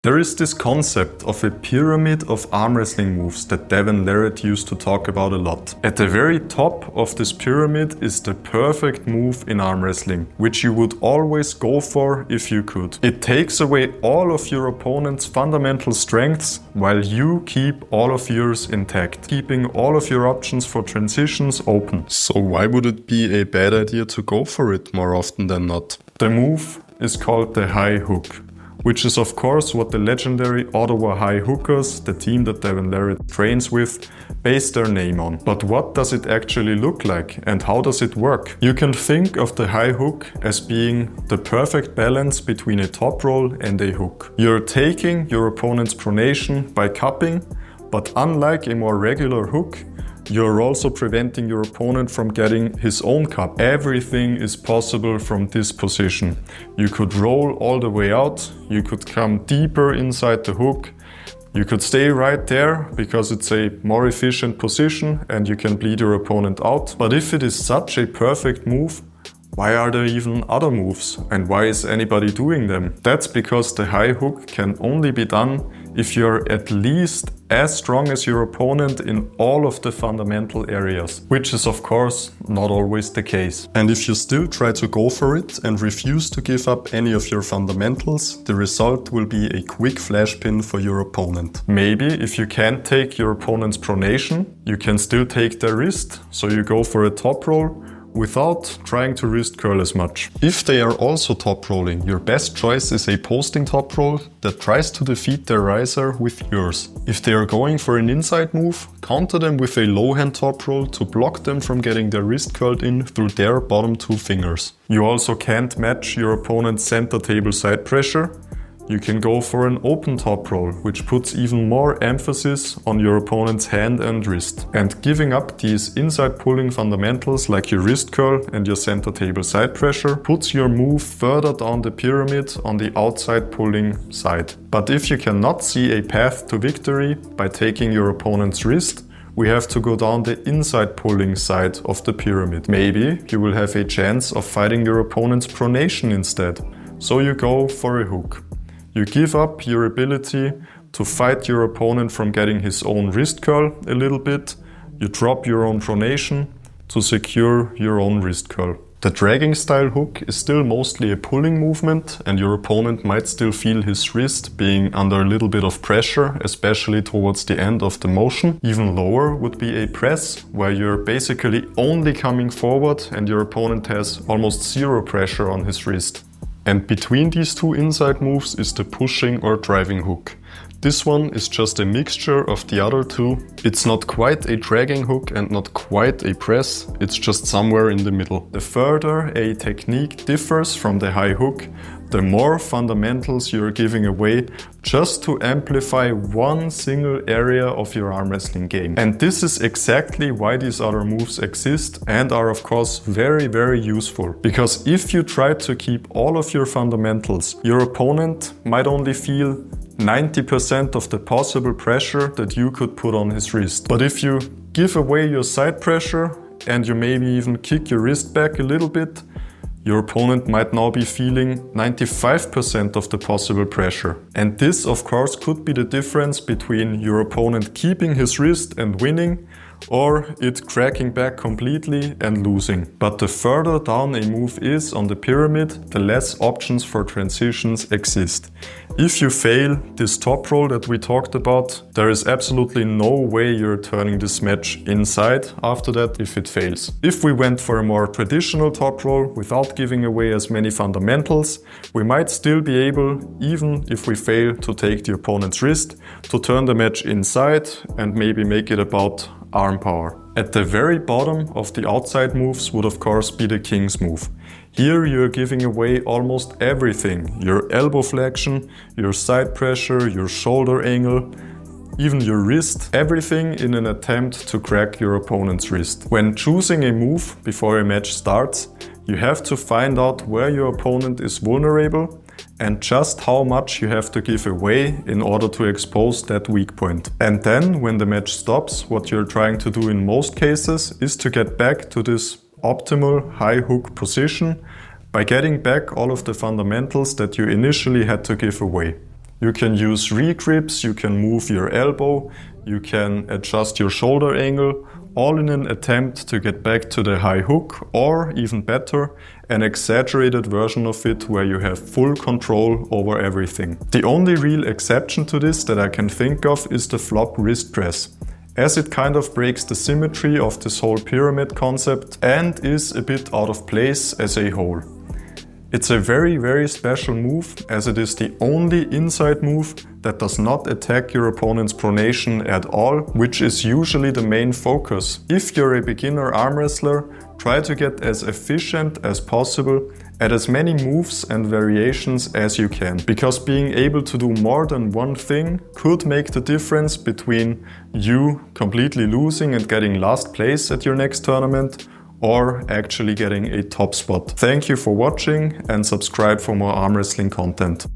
There is this concept of a pyramid of arm wrestling moves that Devin Larratt used to talk about a lot. At the very top of this pyramid is the perfect move in arm wrestling, which you would always go for if you could. It takes away all of your opponent's fundamental strengths while you keep all of yours intact, keeping all of your options for transitions open. So why would it be a bad idea to go for it more often than not? The move is called the high hook, which is of course what the legendary Ottawa High Hookers, the team that Devin Larratt trains with, base their name on. But what does it actually look like and how does it work? You can think of the high hook as being the perfect balance between a top roll and a hook. You're taking your opponent's pronation by cupping, but unlike a more regular hook, you're also preventing your opponent from getting his own cup. Everything is possible from this position. You could roll all the way out, you could come deeper inside the hook, you could stay right there because it's a more efficient position and you can bleed your opponent out. But if it is such a perfect move, why are there even other moves? And why is anybody doing them? That's because the high hook can only be done if you're at least as strong as your opponent in all of the fundamental areas, which is of course not always the case. And if you still try to go for it and refuse to give up any of your fundamentals, the result will be a quick flash pin for your opponent. Maybe if you can't take your opponent's pronation, you can still take their wrist, so you go for a top roll without trying to wrist curl as much. If they are also top rolling, your best choice is a posting top roll that tries to defeat their riser with yours. If they are going for an inside move, counter them with a low hand top roll to block them from getting their wrist curled in through their bottom two fingers. You also can't match your opponent's center table side pressure. You can go for an open top roll, which puts even more emphasis on your opponent's hand and wrist. And giving up these inside pulling fundamentals like your wrist curl and your center table side pressure puts your move further down the pyramid on the outside pulling side. But if you cannot see a path to victory by taking your opponent's wrist, we have to go down the inside pulling side of the pyramid. Maybe you will have a chance of fighting your opponent's pronation instead. So you go for a hook. You give up your ability to fight your opponent from getting his own wrist curl a little bit. You drop your own pronation to secure your own wrist curl. The dragging style hook is still mostly a pulling movement and your opponent might still feel his wrist being under a little bit of pressure, especially towards the end of the motion. Even lower would be a press, where you're basically only coming forward and your opponent has almost zero pressure on his wrist. And between these two inside moves is the pushing or driving hook. This one is just a mixture of the other two. It's not quite a dragging hook and not quite a press, it's just somewhere in the middle. The further a technique differs from the high hook, the more fundamentals you're giving away just to amplify one single area of your arm wrestling game. And this is exactly why these other moves exist and are of course very, very useful. Because if you try to keep all of your fundamentals, your opponent might only feel 90% of the possible pressure that you could put on his wrist. But if you give away your side pressure and you maybe even kick your wrist back a little bit, your opponent might now be feeling 95% of the possible pressure. And this of course could be the difference between your opponent keeping his wrist and winning, or it cracking back completely and losing. But the further down a move is on the pyramid, the less options for transitions exist. If you fail this top roll that we talked about, there is absolutely no way you're turning this match inside after that if it fails. If we went for a more traditional top roll without giving away as many fundamentals, we might still be able, even if we fail to take the opponent's wrist, to turn the match inside and maybe make it about arm power. At the very bottom of the outside moves would of course be the king's move. Here you're giving away almost everything. Your elbow flexion, your side pressure, your shoulder angle, even your wrist, everything in an attempt to crack your opponent's wrist. When choosing a move before a match starts, you have to find out where your opponent is vulnerable and just how much you have to give away in order to expose that weak point. And then when the match stops, what you're trying to do in most cases is to get back to this optimal high hook position by getting back all of the fundamentals that you initially had to give away. You can use re-grips, you can move your elbow, you can adjust your shoulder angle, all in an attempt to get back to the high hook, or even better, an exaggerated version of it where you have full control over everything. The only real exception to this that I can think of is the flop wrist press, as it kind of breaks the symmetry of this whole pyramid concept and is a bit out of place as a whole. It's a very special move, as it is the only inside move that does not attack your opponent's pronation at all, which is usually the main focus. If you're a beginner arm wrestler, try to get as efficient as possible at as many moves and variations as you can, because being able to do more than one thing could make the difference between you completely losing and getting last place at your next tournament, or actually getting a top spot. Thank you for watching and subscribe for more arm wrestling content.